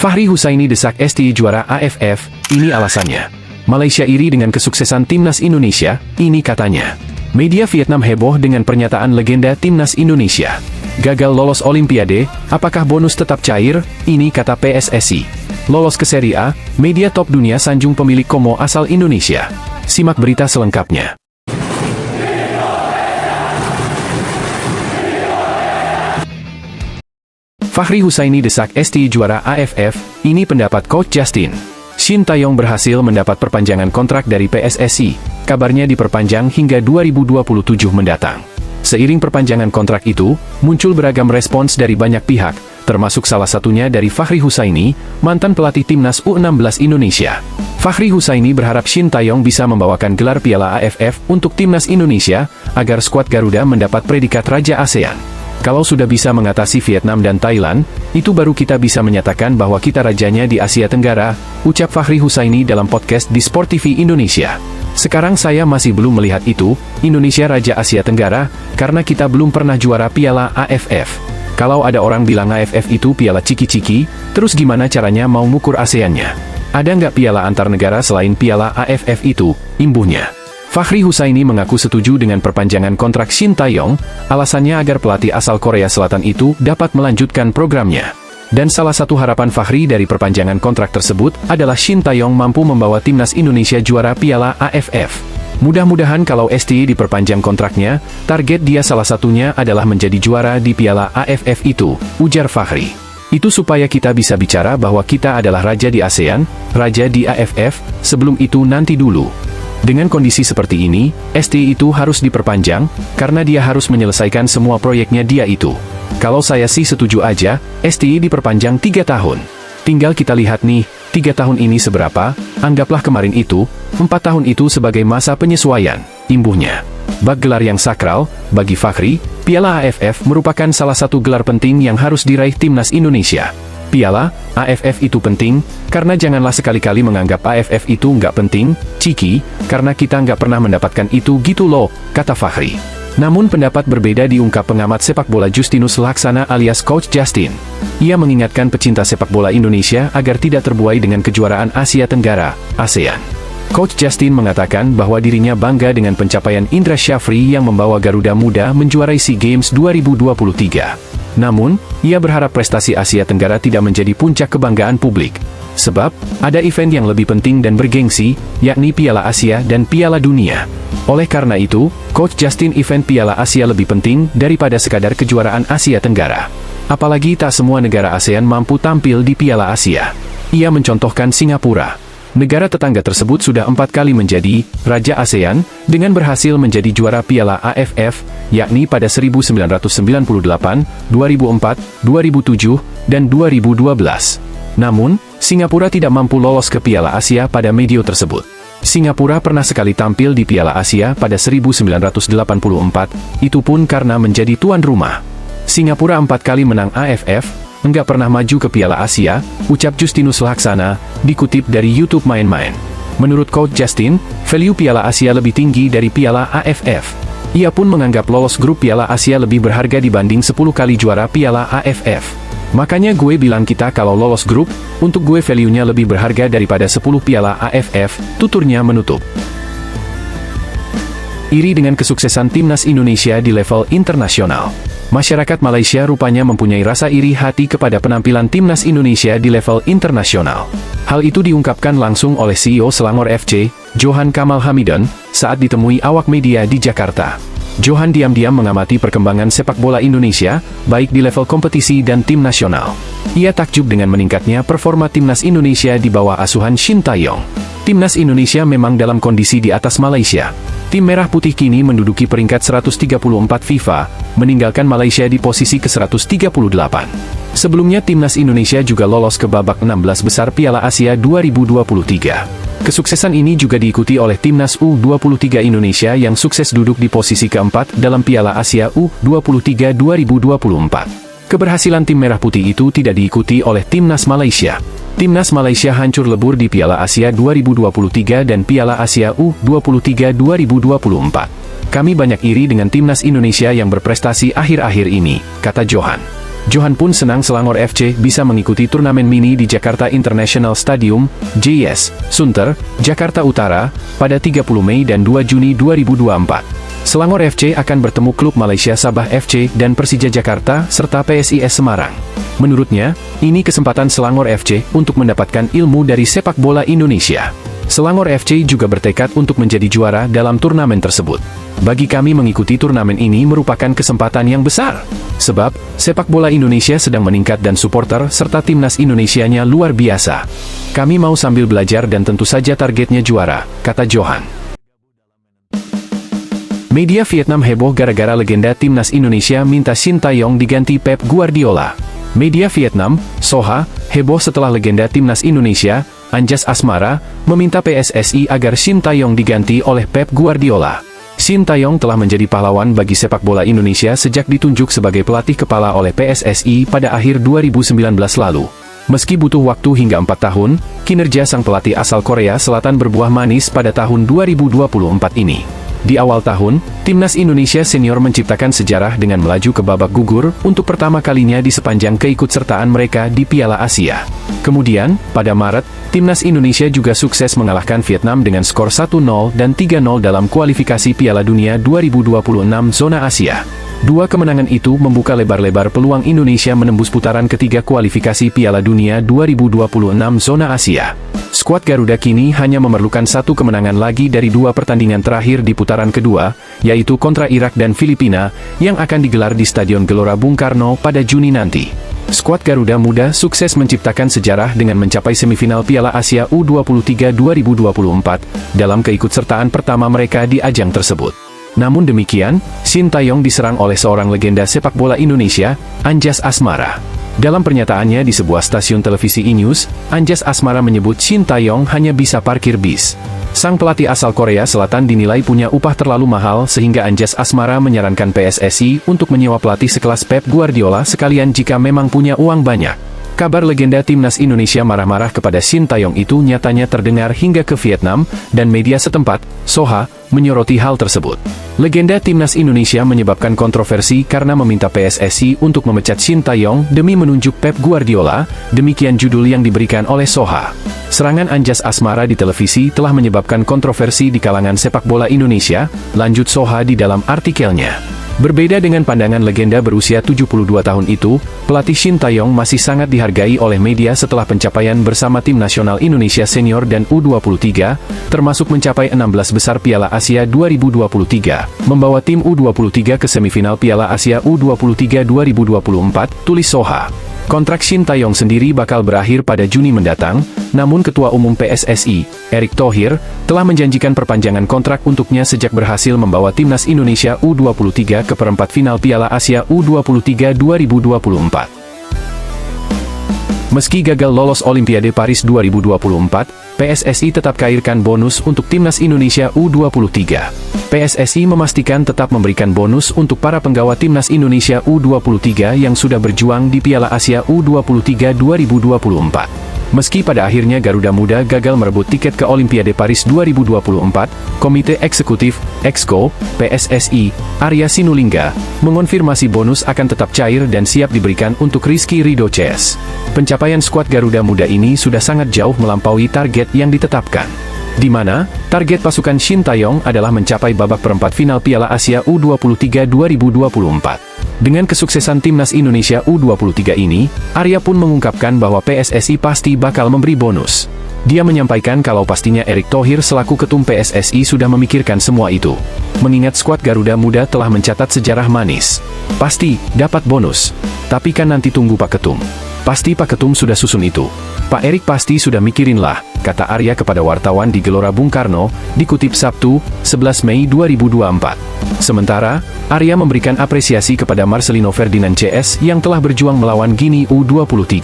Fahri Husaini desak STI juara AFF, ini alasannya. Malaysia iri dengan kesuksesan timnas Indonesia, ini katanya. Media Vietnam heboh dengan pernyataan legenda timnas Indonesia. Gagal lolos Olimpiade, apakah bonus tetap cair? Ini kata PSSI. Lolos ke Serie A, media top dunia sanjung pemilik Como asal Indonesia. Simak berita selengkapnya. Fahri Husaini desak STI juara AFF, ini pendapat Coach Justin. Shin Taeyong berhasil mendapat perpanjangan kontrak dari PSSI, kabarnya diperpanjang hingga 2027 mendatang. Seiring perpanjangan kontrak itu, muncul beragam respons dari banyak pihak, termasuk salah satunya dari Fahri Husaini, mantan pelatih timnas U16 Indonesia. Fahri Husaini berharap Shin Taeyong bisa membawakan gelar Piala AFF untuk timnas Indonesia, agar skuad Garuda mendapat predikat Raja ASEAN. Kalau sudah bisa mengatasi Vietnam dan Thailand, itu baru kita bisa menyatakan bahwa kita rajanya di Asia Tenggara, ucap Fahri Husaini dalam podcast di Sport TV Indonesia. Sekarang saya masih belum melihat itu, Indonesia Raja Asia Tenggara, karena kita belum pernah juara Piala AFF. Kalau ada orang bilang AFF itu piala ciki-ciki, terus gimana caranya mau ngukur ASEAN-nya? Ada nggak piala antar negara selain piala AFF itu, imbuhnya? Fahri Husaini mengaku setuju dengan perpanjangan kontrak Shin Taeyong, alasannya agar pelatih asal Korea Selatan itu dapat melanjutkan programnya. Dan salah satu harapan Fahri dari perpanjangan kontrak tersebut adalah Shin Taeyong mampu membawa timnas Indonesia juara Piala AFF. Mudah-mudahan kalau STI diperpanjang kontraknya, target dia salah satunya adalah menjadi juara di Piala AFF itu, ujar Fahri. Itu supaya kita bisa bicara bahwa kita adalah raja di ASEAN, raja di AFF, sebelum itu nanti dulu. Dengan kondisi seperti ini, STI itu harus diperpanjang, karena dia harus menyelesaikan semua proyeknya dia itu. Kalau saya sih setuju aja, STI diperpanjang 3 tahun. Tinggal kita lihat nih, 3 tahun ini seberapa, anggaplah kemarin itu, 4 tahun itu sebagai masa penyesuaian, imbuhnya. Bak gelar yang sakral, bagi Fahri, Piala AFF merupakan salah satu gelar penting yang harus diraih timnas Indonesia. Piala AFF itu penting, karena janganlah sekali-kali menganggap AFF itu nggak penting, ciki, karena kita nggak pernah mendapatkan itu gitu loh, kata Fahri. Namun pendapat berbeda diungkap pengamat sepak bola Justinus Laksana alias Coach Justin. Ia mengingatkan pecinta sepak bola Indonesia agar tidak terbuai dengan kejuaraan Asia Tenggara, ASEAN. Coach Justin mengatakan bahwa dirinya bangga dengan pencapaian Indra Syafri yang membawa Garuda Muda menjuarai SEA Games 2023. Namun, ia berharap prestasi Asia Tenggara tidak menjadi puncak kebanggaan publik. Sebab, ada event yang lebih penting dan bergengsi, yakni Piala Asia dan Piala Dunia. Oleh karena itu, Coach Justin event Piala Asia lebih penting daripada sekadar kejuaraan Asia Tenggara. Apalagi tak semua negara ASEAN mampu tampil di Piala Asia. Ia mencontohkan Singapura. Negara tetangga tersebut sudah 4 kali menjadi Raja ASEAN, dengan berhasil menjadi juara Piala AFF, yakni pada 1998, 2004, 2007, dan 2012. Namun, Singapura tidak mampu lolos ke Piala Asia pada medio tersebut. Singapura pernah sekali tampil di Piala Asia pada 1984, itu pun karena menjadi tuan rumah. Singapura 4 kali menang AFF, enggak pernah maju ke Piala Asia, ucap Justinus Laksana, dikutip dari YouTube Main-Main. Menurut Coach Justin, value Piala Asia lebih tinggi dari Piala AFF. Ia pun menganggap lolos grup Piala Asia lebih berharga dibanding 10 kali juara Piala AFF. Makanya gue bilang kita kalau lolos grup, untuk gue value-nya lebih berharga daripada 10 Piala AFF, tuturnya menutup. Iri dengan kesuksesan timnas Indonesia di level internasional. Masyarakat Malaysia rupanya mempunyai rasa iri hati kepada penampilan timnas Indonesia di level internasional. Hal itu diungkapkan langsung oleh CEO Selangor FC, Johan Kamal Hamidan, saat ditemui awak media di Jakarta. Johan diam-diam mengamati perkembangan sepak bola Indonesia, baik di level kompetisi dan tim nasional. Ia takjub dengan meningkatnya performa timnas Indonesia di bawah asuhan Shin Taeyong. Timnas Indonesia memang dalam kondisi di atas Malaysia. Tim Merah Putih kini menduduki peringkat 134 FIFA, meninggalkan Malaysia di posisi ke-138. Sebelumnya timnas Indonesia juga lolos ke babak 16 besar Piala Asia 2023. Kesuksesan ini juga diikuti oleh timnas U23 Indonesia yang sukses duduk di posisi keempat dalam Piala Asia U23 2024. Keberhasilan tim Merah Putih itu tidak diikuti oleh timnas Malaysia. Timnas Malaysia hancur lebur di Piala Asia 2023 dan Piala Asia U23 2024. Kami banyak iri dengan timnas Indonesia yang berprestasi akhir-akhir ini, kata Johan. Johan pun senang Selangor FC bisa mengikuti turnamen mini di Jakarta International Stadium, JIS, Sunter, Jakarta Utara, pada 30 Mei dan 2 Juni 2024. Selangor FC akan bertemu klub Malaysia Sabah FC dan Persija Jakarta serta PSIS Semarang. Menurutnya, ini kesempatan Selangor FC untuk mendapatkan ilmu dari sepak bola Indonesia. Selangor FC juga bertekad untuk menjadi juara dalam turnamen tersebut. Bagi kami mengikuti turnamen ini merupakan kesempatan yang besar. Sebab, sepak bola Indonesia sedang meningkat dan supporter serta timnas Indonesianya luar biasa. Kami mau sambil belajar dan tentu saja targetnya juara, kata Johan. Media Vietnam heboh gara-gara legenda timnas Indonesia minta Shin Tae-yong diganti Pep Guardiola. Media Vietnam, Soha, heboh setelah legenda timnas Indonesia, Anjas Asmara, meminta PSSI agar Shin Tae-yong diganti oleh Pep Guardiola. Shin Tae-yong telah menjadi pahlawan bagi sepak bola Indonesia sejak ditunjuk sebagai pelatih kepala oleh PSSI pada akhir 2019 lalu. Meski butuh waktu hingga 4 tahun, kinerja sang pelatih asal Korea Selatan berbuah manis pada tahun 2024 ini. Di awal tahun, timnas Indonesia senior menciptakan sejarah dengan melaju ke babak gugur untuk pertama kalinya di sepanjang keikutsertaan mereka di Piala Asia. Kemudian, pada Maret, timnas Indonesia juga sukses mengalahkan Vietnam dengan skor 1-0 dan 3-0 dalam kualifikasi Piala Dunia 2026 zona Asia. Dua kemenangan itu membuka lebar-lebar peluang Indonesia menembus putaran ketiga kualifikasi Piala Dunia 2026 zona Asia. Skuad Garuda kini hanya memerlukan satu kemenangan lagi dari dua pertandingan terakhir di putaran kedua, yaitu kontra Irak dan Filipina, yang akan digelar di Stadion Gelora Bung Karno pada Juni nanti. Skuad Garuda Muda sukses menciptakan sejarah dengan mencapai semifinal Piala Asia U23 2024 dalam keikutsertaan pertama mereka di ajang tersebut. Namun demikian, Shin Tae-yong diserang oleh seorang legenda sepak bola Indonesia, Anjas Asmara. Dalam pernyataannya di sebuah stasiun televisi E-News, Anjas Asmara menyebut Shin Tae-yong hanya bisa parkir bis. Sang pelatih asal Korea Selatan dinilai punya upah terlalu mahal sehingga Anjas Asmara menyarankan PSSI untuk menyewa pelatih sekelas Pep Guardiola sekalian jika memang punya uang banyak. Kabar legenda timnas Indonesia marah-marah kepada Shin Tae-yong itu nyatanya terdengar hingga ke Vietnam, dan media setempat, Soha, menyoroti hal tersebut. Legenda timnas Indonesia menyebabkan kontroversi karena meminta PSSI untuk memecat Shin Tae-yong demi menunjuk Pep Guardiola, demikian judul yang diberikan oleh Soha. Serangan Anjas Asmara di televisi telah menyebabkan kontroversi di kalangan sepak bola Indonesia, lanjut Soha di dalam artikelnya. Berbeda dengan pandangan legenda berusia 72 tahun itu, pelatih Shin Tae-yong masih sangat dihargai oleh media setelah pencapaian bersama tim nasional Indonesia senior dan U23, termasuk mencapai 16 besar Piala Asia 2023, membawa tim U23 ke semifinal Piala Asia U23 2024, tulis Soha. Kontrak Shin Tae-yong sendiri bakal berakhir pada Juni mendatang, namun Ketua Umum PSSI, Erick Thohir, telah menjanjikan perpanjangan kontrak untuknya sejak berhasil membawa timnas Indonesia U23 ke perempat final Piala Asia U23 2024. Meski gagal lolos Olimpiade Paris 2024, PSSI tetap cairkan bonus untuk timnas Indonesia U23. PSSI memastikan tetap memberikan bonus untuk para penggawa timnas Indonesia U23 yang sudah berjuang di Piala Asia U23 2024. Meski pada akhirnya Garuda Muda gagal merebut tiket ke Olimpiade Paris 2024, Komite Eksekutif, Exco, PSSI, Arya Sinulinga, mengonfirmasi bonus akan tetap cair dan siap diberikan untuk Rizky Ridho CS. Pencapaian skuad Garuda Muda ini sudah sangat jauh melampaui target yang ditetapkan. Di mana, target pasukan Shin Tae-yong adalah mencapai babak perempat final Piala Asia U23 2024. Dengan kesuksesan timnas Indonesia U23 ini, Arya pun mengungkapkan bahwa PSSI pasti bakal memberi bonus. Dia menyampaikan kalau pastinya Erick Thohir selaku ketum PSSI sudah memikirkan semua itu. Mengingat skuad Garuda Muda telah mencatat sejarah manis. Pasti dapat bonus. Tapi kan nanti tunggu Pak Ketum. Pasti Pak Ketum sudah susun itu. Pak Erick pasti sudah mikirin lah, kata Arya kepada wartawan di Gelora Bung Karno, dikutip Sabtu, 11 Mei 2024. Sementara, Arya memberikan apresiasi kepada Marcelino Ferdinand CS yang telah berjuang melawan Guinea U23.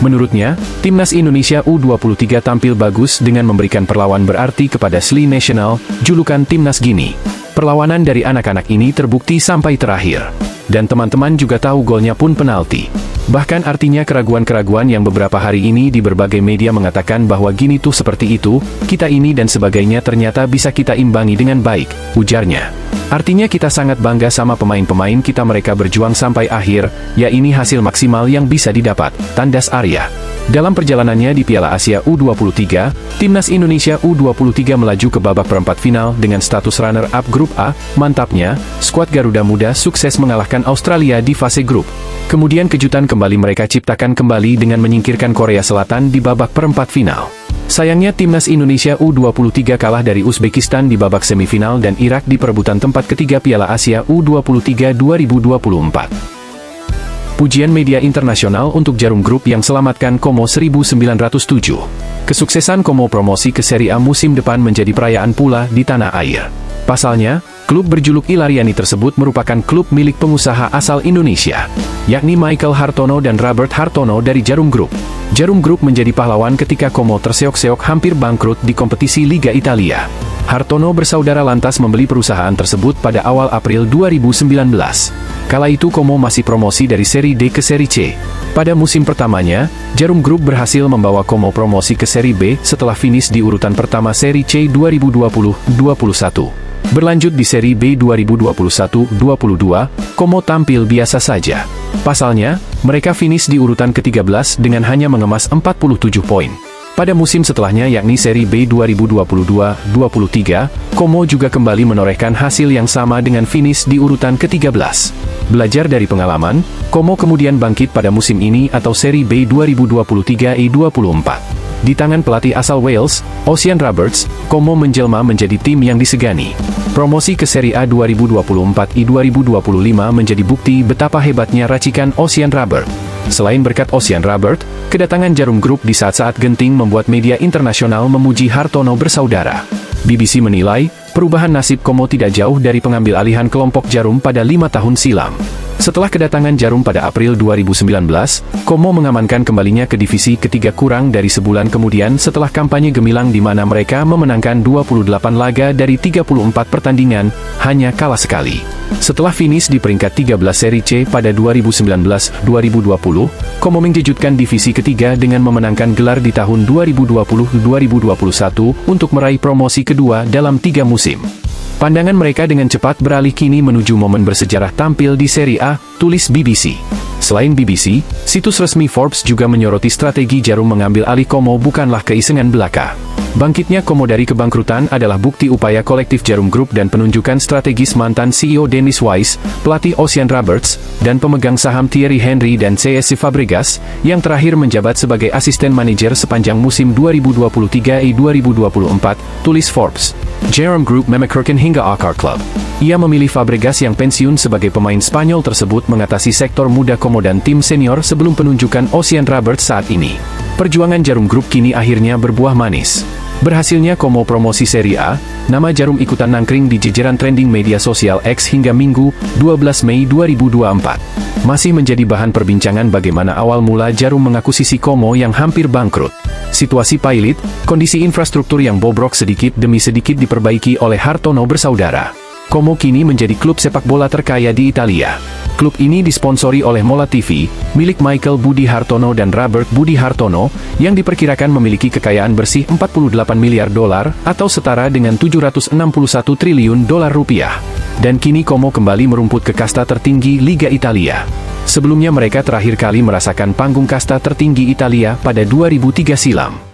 Menurutnya, timnas Indonesia U23 tampil bagus dengan memberikan perlawan berarti kepada Sli National, julukan timnas Guinea. Perlawanan dari anak-anak ini terbukti sampai terakhir. Dan teman-teman juga tahu golnya pun penalti. Bahkan artinya keraguan-keraguan yang beberapa hari ini di berbagai media mengatakan bahwa gini tuh seperti itu, kita ini dan sebagainya ternyata bisa kita imbangi dengan baik, ujarnya. Artinya kita sangat bangga sama pemain-pemain kita, mereka berjuang sampai akhir, ya ini hasil maksimal yang bisa didapat, tandas Arya. Dalam perjalanannya di Piala Asia U23, Timnas Indonesia U23 melaju ke babak perempat final dengan status runner-up Grup A. Mantapnya, skuad Garuda Muda sukses mengalahkan Australia di fase grup. Kemudian kejutan kembali mereka ciptakan kembali dengan menyingkirkan Korea Selatan di babak perempat final. Sayangnya Timnas Indonesia U23 kalah dari Uzbekistan di babak semifinal dan Irak di perebutan tempat ketiga Piala Asia U23 2024. Pujian media internasional untuk Jarum Group yang selamatkan Como 1907. Kesuksesan Como promosi ke Serie A musim depan menjadi perayaan pula di tanah air. Pasalnya, klub berjuluk Ilariani tersebut merupakan klub milik pengusaha asal Indonesia, yakni Michael Hartono dan Robert Hartono dari Jarum Group. Jarum Group menjadi pahlawan ketika Como terseok-seok hampir bangkrut di kompetisi Liga Italia. Hartono bersaudara lantas membeli perusahaan tersebut pada awal April 2019. Kala itu Como masih promosi dari Seri D ke Seri C. Pada musim pertamanya, Jarum Group berhasil membawa Como promosi ke Seri B setelah finish di urutan pertama Seri C 2020-21. Berlanjut di Seri B 2021-22, Como tampil biasa saja. Pasalnya, mereka finish di urutan ke-13 dengan hanya mengemas 47 poin. Pada musim setelahnya yakni Seri B 2022-23, Como juga kembali menorehkan hasil yang sama dengan finish di urutan ke-13. Belajar dari pengalaman, Como kemudian bangkit pada musim ini atau Seri B 2023-24. Di tangan pelatih asal Wales, Ocean Roberts, Como menjelma menjadi tim yang disegani. Promosi ke Serie A 2024-2025 menjadi bukti betapa hebatnya racikan Ocean Robert. Selain berkat Ocean Robert, kedatangan Jarum Group di saat-saat genting membuat media internasional memuji Hartono bersaudara. BBC menilai, perubahan nasib Como tidak jauh dari pengambil alihan kelompok Jarum pada 5 tahun silam. Setelah kedatangan Jarum pada April 2019, Como mengamankan kembalinya ke divisi ketiga kurang dari sebulan kemudian setelah kampanye gemilang di mana mereka memenangkan 28 laga dari 34 pertandingan, hanya kalah sekali. Setelah finish di peringkat 13 Seri C pada 2019-2020, Como mengejutkan divisi ketiga dengan memenangkan gelar di tahun 2020-2021 untuk meraih promosi kedua dalam 3 musim. Pandangan mereka dengan cepat beralih kini menuju momen bersejarah tampil di Serie A, tulis BBC. Selain BBC, situs resmi Forbes juga menyoroti strategi Jarum mengambil alih Como bukanlah keisengan belaka. Bangkitnya Como dari kebangkrutan adalah bukti upaya kolektif Jarum Group dan penunjukan strategis mantan CEO Dennis Wise, pelatih Ocean Roberts, dan pemegang saham Thierry Henry dan C.S. Fabregas, yang terakhir menjabat sebagai asisten manajer sepanjang musim 2023-2024, tulis Forbes. Jarum Group memekerkan hingga akar klub. Ia memilih Fabregas yang pensiun sebagai pemain Spanyol tersebut mengatasi sektor muda Como dan tim senior sebelum penunjukan Ocean Roberts saat ini. Perjuangan Jarum Group kini akhirnya berbuah manis. Berhasilnya Como promosi Serie A, nama Jarum ikutan nangkring di jajaran trending media sosial X hingga Minggu, 12 Mei 2024. Masih menjadi bahan perbincangan bagaimana awal mula Jarum mengakuisisi Como yang hampir bangkrut. Situasi pailit, kondisi infrastruktur yang bobrok sedikit demi sedikit diperbaiki oleh Hartono bersaudara. Como kini menjadi klub sepak bola terkaya di Italia. Klub ini disponsori oleh Mola TV, milik Michael Budi Hartono dan Robert Budi Hartono, yang diperkirakan memiliki kekayaan bersih 48 miliar dolar atau setara dengan 761 triliun dolar rupiah. Dan kini Como kembali merumput ke kasta tertinggi Liga Italia. Sebelumnya mereka terakhir kali merasakan panggung kasta tertinggi Italia pada 2003 silam.